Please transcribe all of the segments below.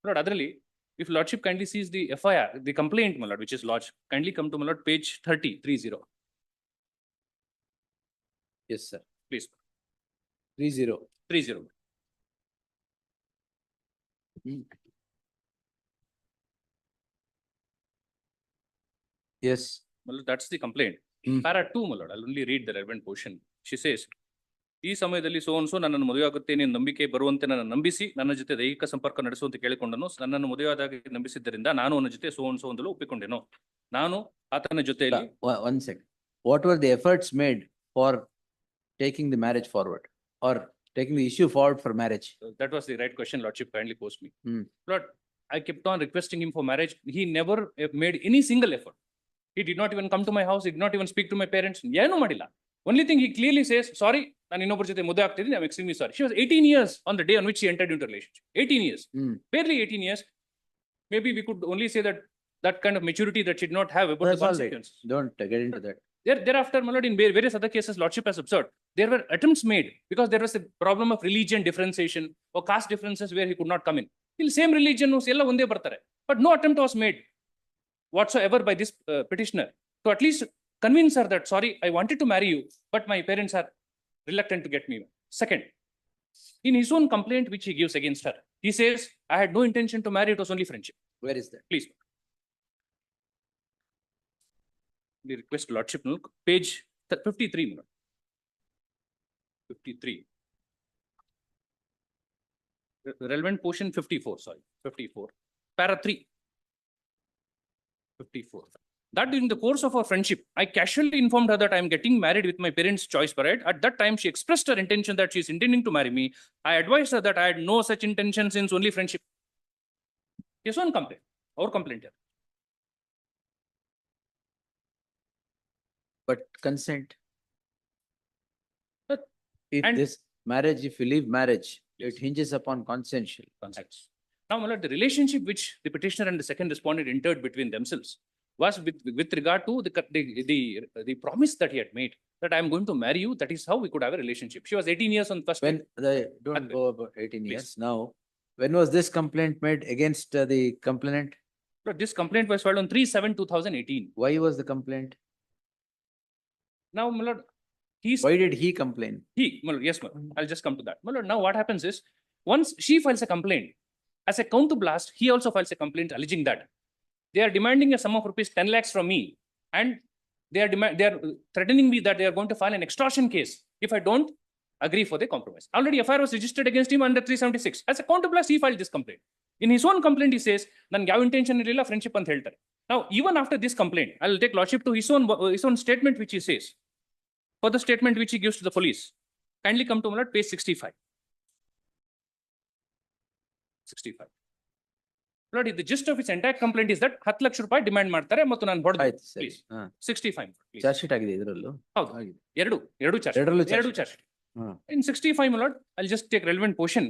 Lord, Adrili, if Lordship kindly sees the FIR, the complaint, my Lord, which is lodged, kindly come to, my Lord, page 30. Yes, sir. Please. 30. 30. Yes. My Lord, that's the complaint. Para 2, my Lord, I'll only read the relevant portion. She says, ಈ ಸಮಯದಲ್ಲಿ so ಅನ್ಸೋ ನನ್ನನ್ನು ಮದುವೆ ಆಗುತ್ತೇನೆ ನಂಬಿಕೆ ಬರುವಂತೆ ನನ್ನ ನಂಬಿಸಿ ನನ್ನ ಜೊತೆ ದೈಹಿಕ ಸಂಪರ್ಕ ನಡೆಸುವಂತೆ ಕೇಳಿಕೊಂಡನು. ನನ್ನನ್ನು ಮದುವೆಯಾದಾಗ ನಂಬಿಸಿದ್ದರಿಂದ ನಾನು ಅವನ ಜೊತೆ ಸೋ ಅನ್ಸೋ ಒಂದಲು ಒಪ್ಪಿಕೊಂಡೆನು. ನಾನು ಆತನ ಜೊತೆಯಲ್ಲಿ One second. What were the efforts made for taking the marriage forward or taking the issue forward for marriage? That was the right question Lordship kindly posed me. Lord, I kept on requesting him for marriage. He never made any single effort. He did not even come to my house. He did not even speak to my parents. ಏನು ಮಾಡಿಲ್ಲ. Only thing he clearly says, sorry, ನಾನು ಇನ್ನೊಬ್ಬರ ಜೊತೆ ಮದುವೆ ಆಗ್ತಿದ್ದೀನಿ, I'm extremely sorry. She was 18 years on the day on which she entered into a relationship. 18 years. Barely 18 years. Maybe we could only say that kind of maturity that she did not have about the consequences. Don't get into that. Thereafter, my Lord, in various other cases, Lordship has observed, there were attempts made because there was a problem of religion differentiation or caste differences where he could not come in. In same religion, ಎಲ್ಲ ಒಂದೇ ಬರ್ತಾರೆ. But no attempt was made whatsoever by this petitioner to at least convince her that, sorry, I wanted to marry you, but my parents are reluctant to get me. Second, in his own complaint which he gives against her, he says, I had no intention to marry, it was only friendship. Where is that? Please. We request Lordship, look, page 53. 53. Relevant portion 54, sorry, 54. Para 3. 54. That during the course of our friendship, I casually informed her that I am getting married with my parents' choice bride. At that time, she expressed her intention that she is intending to marry me. I advised her that I had no such intention since only friendship. Yes, one complaint. Our complaint here. But consent. But, if this marriage, if you leave marriage, it hinges upon consensual. Consent. Now, my Lord, the relationship which the petitioner and the second respondent entered between themselves was with regard to the promise that he had made that I am going to marry you. That is how we could have a relationship. She was 18 years on first. When don't go about 18 years now. When was this complaint made against the complainant? But this complaint was filed on 3/7/2018. Why was the complaint? Now, my Lord, why did he complain? My Lord, yes, my Lord. I'll just come to that. My Lord, now what happens is once she files a complaint, as a counter blast, he also files a complaint alleging that they are demanding a sum of rupees 10 lakhs from me, and they are threatening me that they are going to file an extortion case if I don't agree for the compromise. Already FIR was registered against him under 376. As a counter blast, he filed this complaint. In his own complaint, he says, "Nan yav intention irilla friendship ant heltare." Now, even after this complaint, I will take Lordship to his own statement which he says. For the statement which he gives to the police, kindly come to my Lord, page 65. 65. Lord, the gist of its entire complaint is that 10 lakhs ರೂಪಾಯಿ demand ಮಾಡ್ತಾರೆ ಮತ್ತು ನಾನು ಹೊಡೆದೆ. Please. 65. Charge sheet ಆಗಿದೆ ಇದರಲ್ಲೂ. ಹೌದು. ಎರಡು charge sheet. In 65, my Lord, I'll just take relevant portion.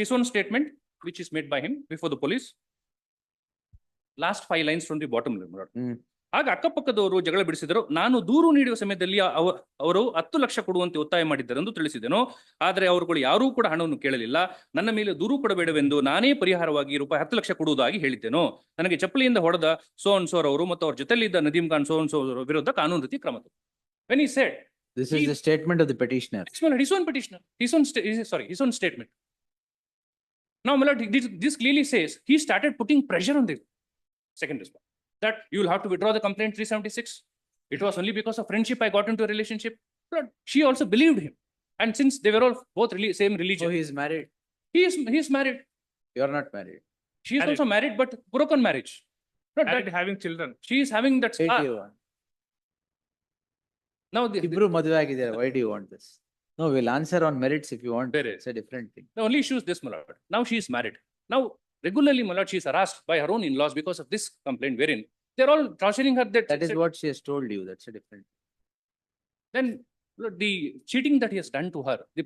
His own statement which is made by him before the police. Last 5 lines from the bottom, my Lord. ಆಗ ಅಕ್ಕಪಕ್ಕದವರು ಜಗಳ ಬಿಡಿಸಿದರು. ನಾನು ದೂರು ನೀಡುವ ಸಮಯದಲ್ಲಿ ಅವರು 10 ಲಕ್ಷ ಕೊಡುವಂತೆ ಒತ್ತಾಯ ಮಾಡಿದ್ದರೆಂದು ತಿಳಿಸಿದೆನು. ಆದರೆ ಅವರುಗಳು ಯಾರೂ ಕೂಡ ಹಣವನ್ನು ಕೇಳಲಿಲ್ಲ. ನನ್ನ ಮೇಲೆ ದೂರು ಕೊಡಬೇಡವೆಂದು ನಾನೇ ಪರಿಹಾರವಾಗಿ ರೂಪಾಯಿ 10 ಲಕ್ಷ ಕೊಡುವುದಾಗಿ ಹೇಳಿದ್ದೆನು. ನನಗೆ ಚಪ್ಪಲಿಯಿಂದ ಹೊಡೆದ ಸೋ ಅನ್ ಸೋರ್ ಅವರು ಮತ್ತು ಅವ್ರ ಜೊತೆಲಿದ್ದ ನದೀಮ್ ಖಾನ್ ಸೋ ಅನ್ ಸೋ ವಿರುದ್ಧ ಕಾನೂನು ರೀತಿ ಕ್ರಮ. When he said, this is the statement of the petitioner. His own petitioner. His own statement. Now, my Lord, this clearly says he started putting pressure on the second respondent. That you will have to withdraw the complaint 376. It was only because of friendship I got into a relationship. But she also believed him. And since they were all both same religion. So he is married? He is married. You are not married? She is also married, but broken marriage. Not married, having children. She is having that scar. Now, why do you want this? No, we'll answer on merits if you want. It's a different thing. The only issue is this, my Lord. Now she is married. Now, regularly, my Lord, she is harassed by her own in-laws because of this complaint wherein they're all torturing her. That is what she has told you. That's a different. Then Lord, the cheating that he has done to her, the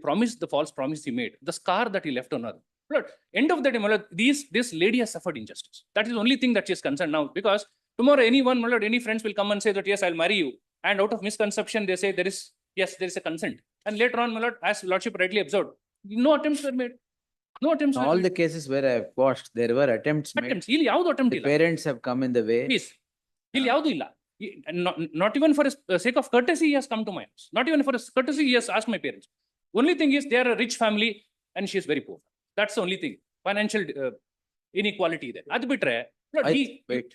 false promise he made, the scar that he left on her. Lord, end of the day, my Lord, this lady has suffered injustice. That is the only thing that she is concerned now, because tomorrow anyone, my Lord, any friends will come and say that yes, I'll marry you. And out of misconception, they say there is a consent. And later on, my Lord, as Lordship rightly observed, no attempts were made. No attempts. In all the cases where I have watched, there were attempts made. attempts. ಇಲ್ಲಿ ಯಾವ್ದು attempt The ಇಲ್ಲ. parents have come in the way. Please. ಇಲ್ಲಿ ಯಾವ್ದು ಇಲ್ಲ. Not even for a sake of courtesy, he has come to my house. Not even for a courtesy, he has asked my parents. Only thing is they are a rich family and she is very poor. That's the only thing. Financial inequality ಇದೆ. ಅದು ಬಿಟ್ರೆ, Wait,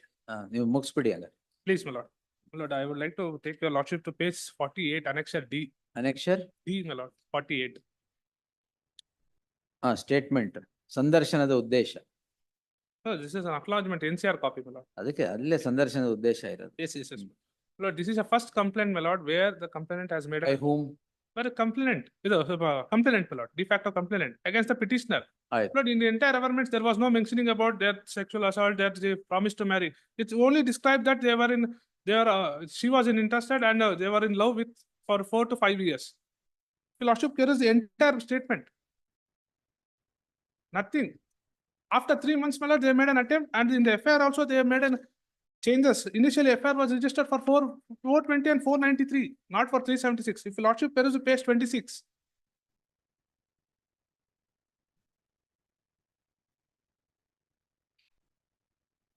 ನೀವು ಮುಗಿಸ್ಬಿಡಿ ಹಂಗಾರೆ. Please, my lord. My lord, I would like to take your lordship to page 48, annexure D. Annexure, D, my lord, 48. statement, ಸಂದರ್ಶನದ ಉದ್ದೇಶ. No, this is an acknowledgement, NCR copy, my lord. ಅದಕ್ಕೆ ಅಲ್ಲೇ ಸಂದರ್ಶನದ ಉದ್ದೇಶ ಇರೋದು. Yes, yes, yes. My lord, this is a first complaint, my lord, where the complainant has made By a, whom? but a complainant, complainant, my lord, de facto complainant against the petitioner. ಆಯ್ತು. But in the entire government, there was no mentioning about their sexual assault, that they promised to marry. It's only described that she was interested and they were in love with for 4 to 5 years. Your lordship, here is the entire statement. Nothing. After 3 months, my lord, they made an attempt, and in the FIR also they made an changes. Initially, FIR was registered for 420 and 493, not for 376. If your lordship, there is a page 26.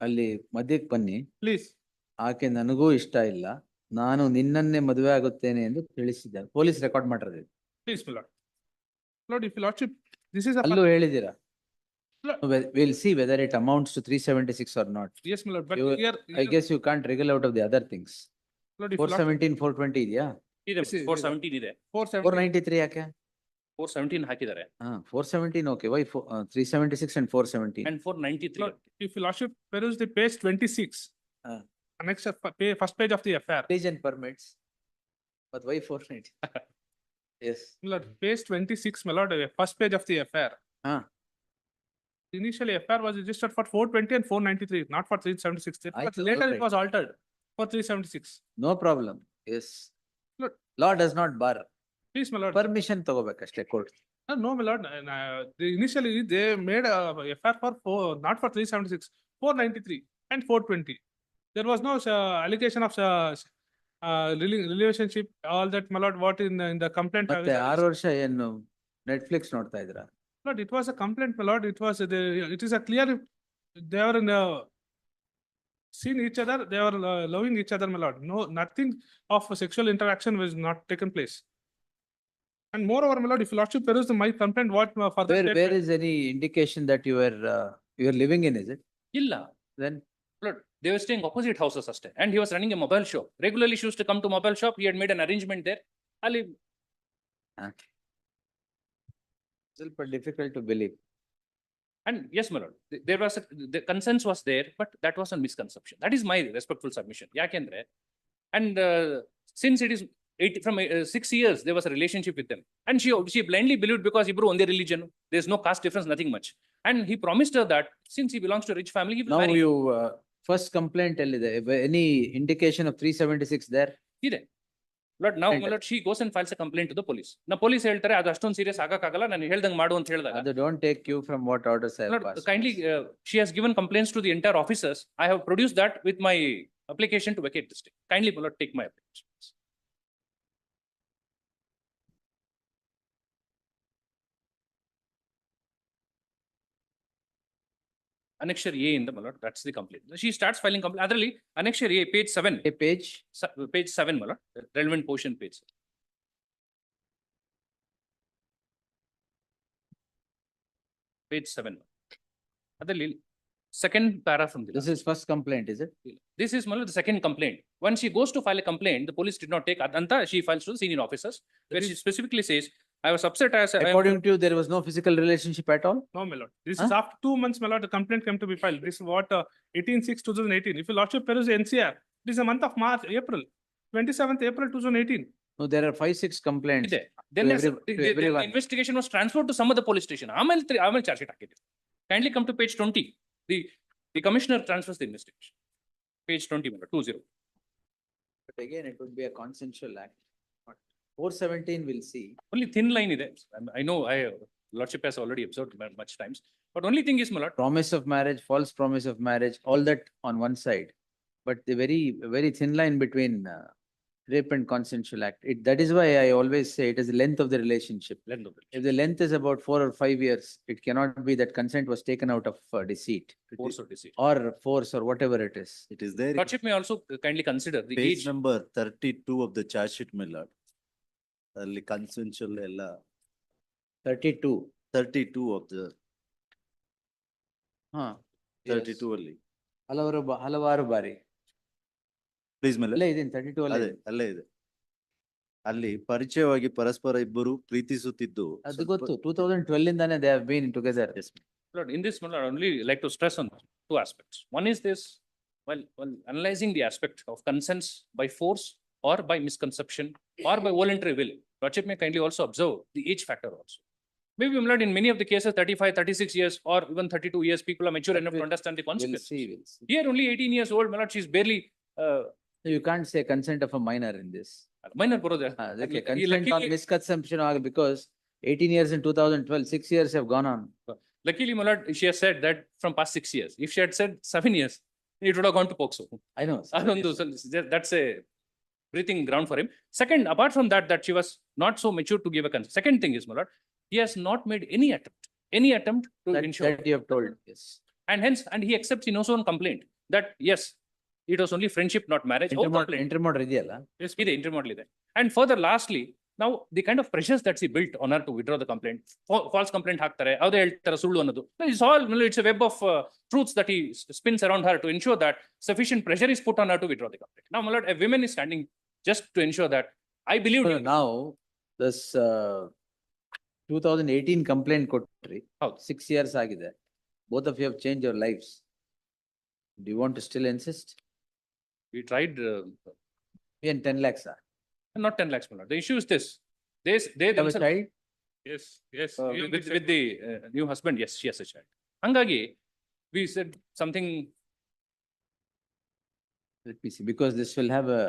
ಅಲ್ಲಿ ಮಧ್ಯಕ್ಕೆ ಬನ್ನಿ. Please. ಆಕೆ ನನಗೂ ಇಷ್ಟ ಇಲ್ಲ, ನಾನು ನಿನ್ನನ್ನೇ ಮದುವೆ ಆಗುತ್ತೇನೆ ಎಂದು ತಿಳಿಸಿದ್ದಾರೆ. ಪೊಲೀಸ್ ರೆಕಾರ್ಡ್ ಮಾಡಿರೋದು. Please, my lord. Lord, if your lordship, this is a. ಅಲ್ಲೂ ಹೇಳಿದ್ದೀರಾ. Lord. We'll see whether it amounts to 376 or not. Yes, my lord, but You- here. I guess you can't wriggle out of the other things. Lord, if your lordship- 417, 420 ಇದೆಯಾ? ಇದೆ, This is- 417 ಇದೆ. 470. 493 ಯಾಕೆ? 417 ಹಾಕಿದ್ದಾರೆ. 417 okay. Why 376 and 417? And 493. Lord, if your lordship peruse the page 26. Ah. Annexure, first page of the FIR. Religion permits. But why 490? Yes. My lord, page 26, my lord, first page of the FIR. Ah. Initially, FIR was registered for 420 and 493, not for 376. But Aye, later okay. it was altered for 376. No problem. Yes. Lord. Law does not bar. Please, my lord. Permission ತಗೋಬೇಕಷ್ಟೇ court. No, my lord, initially they made a FIR for not for 376, 493 and 420. There was no allegation of relationship, all that, my lord, what in the complaint. ಮತ್ತೆ 6 ವರ್ಷ ಏನು Netflix ನೋಡ್ತಾ ಇದ್ರಾ? Lord, it was a complaint, my lord. It is a clear, they were in seen each other, they were loving each other, my lord. No, nothing of sexual interaction was not taken place. And moreover, my lord, if your lordship peruse my complaint, what further Where statement? is any indication that you were living in, is it? ಇಲ್ಲ. Then Lord, they were staying opposite houses ಅಷ್ಟೇ. And he was running a mobile shop. Regularly she used to come to mobile shop. He had made an arrangement there. ಅಲ್ಲಿ ಸ್ವಲ್ಪ difficult to believe. And yes, my lord, there was the consent was there, but that was a misconception. That is my respectful submission. ಯಾಕೆಂದ್ರೆ, and since it is 6 years, there was a relationship with them, and she blindly believed because Hebrew on their religion, there is no caste difference, nothing much. And he promised her that since he belongs to a rich family, he will Now marry. you first complaint ಎಲ್ಲಿದೆ? Any indication of 376 there? ಇದೆ. Lord, now, And- my lord, she goes and files a complaint to the police. Now, police ಹೇಳ್ತಾರೆ ಅದು ಅಷ್ಟೊಂದು serious ಆಗಕ್ಕಾಗಲ್ಲ, ನಾನು ಹೇಳ್ದಂಗೆ ಮಾಡು ಅಂತ ಹೇಳಿದಾಗ. ಅದು don't take cue from what orders I have Lord, passed. kindly, she has given complaints to the entire officers. I have produced that with my application to vacate the stay. Kindly, my lord, take my application. Annexure A in the, my lord, that's the complaint. She starts filing complaint. ಅದರಲ್ಲಿ Annexure A, page 7, A page? page 7, my lord, relevant portion page. Page 7. ಅದರಲ್ಲಿ second para from the. This is first complaint, is it? This is, my lord, the second complaint. When she goes to file a complaint, the police did not take Adanta, she files to the senior officers, where she specifically says, I was upset as According to you, there was no physical relationship at all? No, my lord. This is after 2 months, my lord, the complaint came to be filed. This is what 18/6/2018. If your lordship peruse the NCR, this is the month of March, April, 27th April 2018. No, there are 5-6 complaints. ಇದೆ. Then To there's to everyone. the investigation was transferred to some other police station. ಆಮೇಲೆ charge sheet ಹಾಕಿದ್ರು. Kindly come to page 20. The commissioner transfers the investigation. Page 20, 20. But again, it would be a consensual act. 417 we'll see. Only thin line ಇದೆ. I know lordship has already observed much times. But only thing is, my lord, Promise of marriage, false promise of marriage, all that on one side. But the very thin line between rape and consensual act. That is why I always say it is the length of the relationship. Length of If the length is about 4 or 5 years, it cannot be that consent was taken out of deceit force or deceit. or force or whatever it is. It is there in Lordship may also kindly consider the page age. number 32 of the charge sheet, my lord. ಅಲ್ಲಿ consensual ಎಲ್ಲ 32. 32 of the Huh. 32 ಅಲ್ಲಿ. ಹಲವಾರು ಬಾರಿ. Please, my lord. ಅಲ್ಲೇ ಇದೀನಿ 32 ಅದೇ ಅಲ್ಲೇ. ಅಲ್ಲೇ ಇದೆ. ಅಲ್ಲಿ ಪರಿಚಯವಾಗಿ ಪರಸ್ಪರ ಇಬ್ಬರು ಪ್ರೀತಿಸುತ್ತಿದ್ದು. ಅದು ಸ್ವಲ್ಪ- ಗೊತ್ತು 2012 ಇಂದಾನೆ they have been together. Yes, ma'am. Lord, in this, Lord, I only like to stress on two aspects. One is this, while analyzing the aspect of consents by force or by misconception or by voluntary will, Lordship may kindly also observe the age factor also. Maybe, my lord, in many of the cases, 35, 36 years or even 32 years, people are mature enough to understand the We'll consequences. see, we'll see. Here, only 18 years old, my lord, she's barely You can't say consent of a minor in this. minor brother. Okay, consent on misconception because 18 years in 2012, 6 years have gone on. Luckily, my lord, she has said that from past 6 years. If she had said 7 years, it would have gone to POCSO. I know. Adondu, so that's a breathing ground for him. Second, apart from that, she was not so mature to give a consent. Second thing is, my lord, he has not made any attempt to ensure. That you have told, yes. And hence, and he accepts in his own complaint that yes, it was only friendship, not marriage. Own complaint. Intermodal ಇದೆಯಲ್ಲ? Yes, ಇದೆ, intermodal ಇದೆ. And further, lastly, now the kind of pressures that she built on her to withdraw the complaint, false complaint ಹಾಕ್ತಾರೆ, ಯಾವುದೇ ಹೇಳ್ತಾರೆ ಸುಳ್ಳು ಅನ್ನೋದು. It's all, it's a web of truths that he spins around her to ensure that sufficient pressure is put on her to withdraw the complaint. Now, my lord, a woman is standing just to ensure that I believe. No, now, this 2018 complaint ಕೊಟ್ರಿ. ಹೌದು. 6 years ಆಗಿದೆ. Both of you have changed your lives. Do you want to still insist? We tried, Even 10 lakhs. not 10 lakhs, my lord. The issue is this. They Have a themselves, child? Yes, yes. even with they said- the new husband, yes, she has a child. Hangagi, we said something. Let me see, because this will have a